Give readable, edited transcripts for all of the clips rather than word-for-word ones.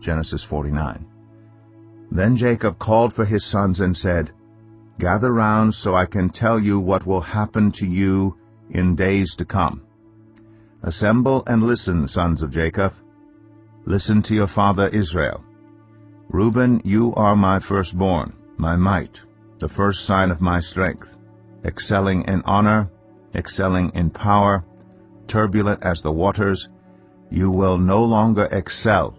Genesis 49. Then Jacob called for his sons and said, "Gather round so I can tell you what will happen to you in days to come. Assemble and listen, sons of Jacob. Listen to your father Israel. Reuben, you are my firstborn, my might, the first sign of my strength, excelling in honor, excelling in power, turbulent as the waters. You will no longer excel,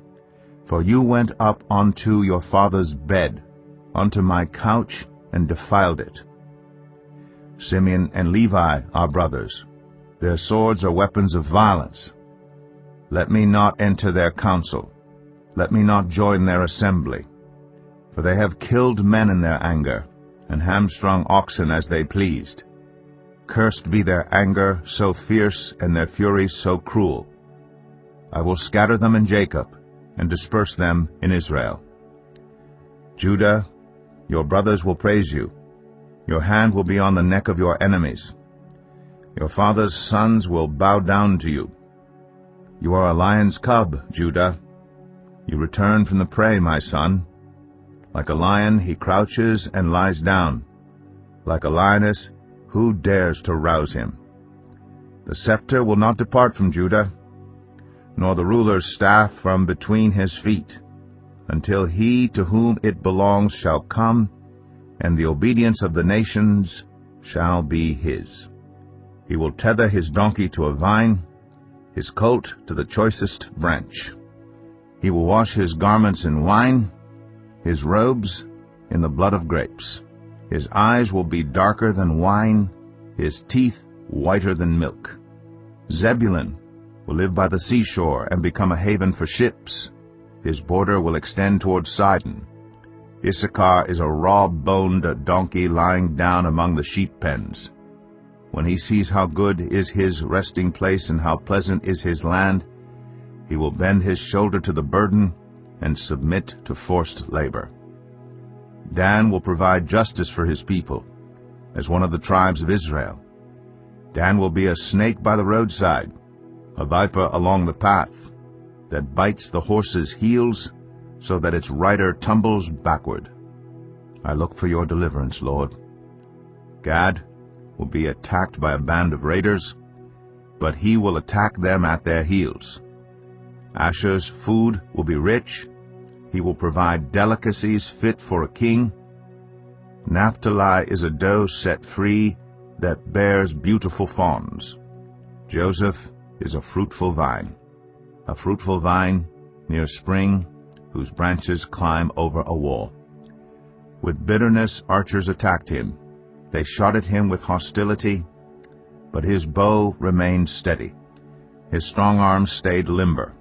for you went up unto your father's bed, unto my couch, and defiled it. Simeon and Levi are brothers. Their swords are weapons of violence. Let me not enter their council. Let me not join their assembly. For they have killed men in their anger, and hamstrung oxen as they pleased. Cursed be their anger so fierce, and their fury so cruel. I will scatter them in Jacob, and disperse them in Israel. Judah, your brothers will praise you. Your hand will be on the neck of your enemies. Your father's sons will bow down to you. You are a lion's cub, Judah. You return from the prey, my son. Like a lion he crouches and lies down. Like a lioness, who dares to rouse him? The scepter will not depart from Judah, nor the ruler's staff from between his feet, until he to whom it belongs shall come, and the obedience of the nations shall be his. He will tether his donkey to a vine, his colt to the choicest branch. He will wash his garments in wine, his robes in the blood of grapes. His eyes will be darker than wine, his teeth whiter than milk. Zebulun will live by the seashore and become a haven for ships. His border will extend toward Sidon. Issachar is a raw-boned donkey lying down among the sheep pens. When he sees how good is his resting place and how pleasant is his land, he will bend his shoulder to the burden and submit to forced labor. Dan will provide justice for his people, as one of the tribes of Israel. Dan will be a snake by the roadside, a viper along the path, that bites the horse's heels so that its rider tumbles backward. I look for your deliverance, Lord. Gad will be attacked by a band of raiders, but he will attack them at their heels. Asher's food will be rich. He will provide delicacies fit for a king. Naphtali is a doe set free that bears beautiful fawns. Joseph is a fruitful vine near a spring, whose branches climb over a wall. With bitterness archers attacked him. They shot at him with hostility, but his bow remained steady. His strong arm stayed limber.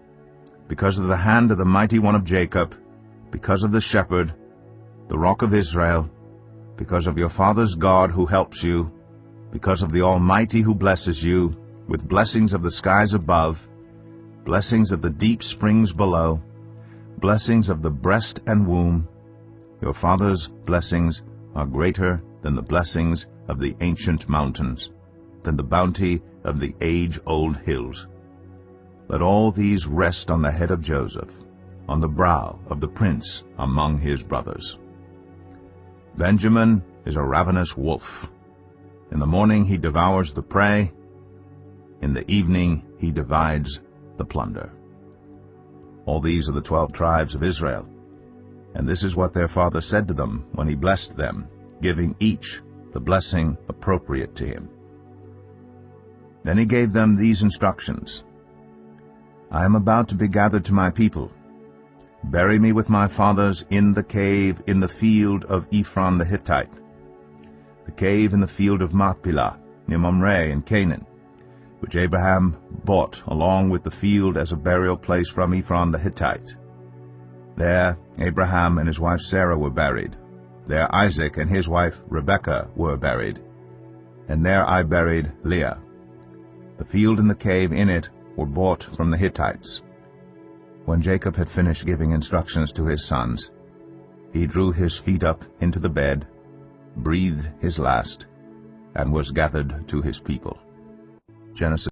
Because of the hand of the mighty one of Jacob, because of the shepherd, the rock of Israel, because of your father's God who helps you, because of the Almighty who blesses you, with blessings of the skies above, blessings of the deep springs below, blessings of the breast and womb. Your father's blessings are greater than the blessings of the ancient mountains, than the bounty of the age-old hills. Let all these rest on the head of Joseph, on the brow of the prince among his brothers. Benjamin is a ravenous wolf. In the morning he devours the prey. In the evening he divides the plunder. All these are the 12 tribes of Israel, and this is what their father said to them when he blessed them, giving each the blessing appropriate to him. Then he gave them these instructions. I am about to be gathered to my people. Bury me with my fathers in the cave in the field of Ephron the Hittite, the cave in the field of Machpelah, near Mamre in Canaan, which Abraham bought along with the field as a burial place from Ephron the Hittite. There Abraham and his wife Sarah were buried. There Isaac and his wife Rebekah were buried. And there I buried Leah. The field and the cave in it were bought from the Hittites. When Jacob had finished giving instructions to his sons, he drew his feet up into the bed, breathed his last, and was gathered to his people. Genesis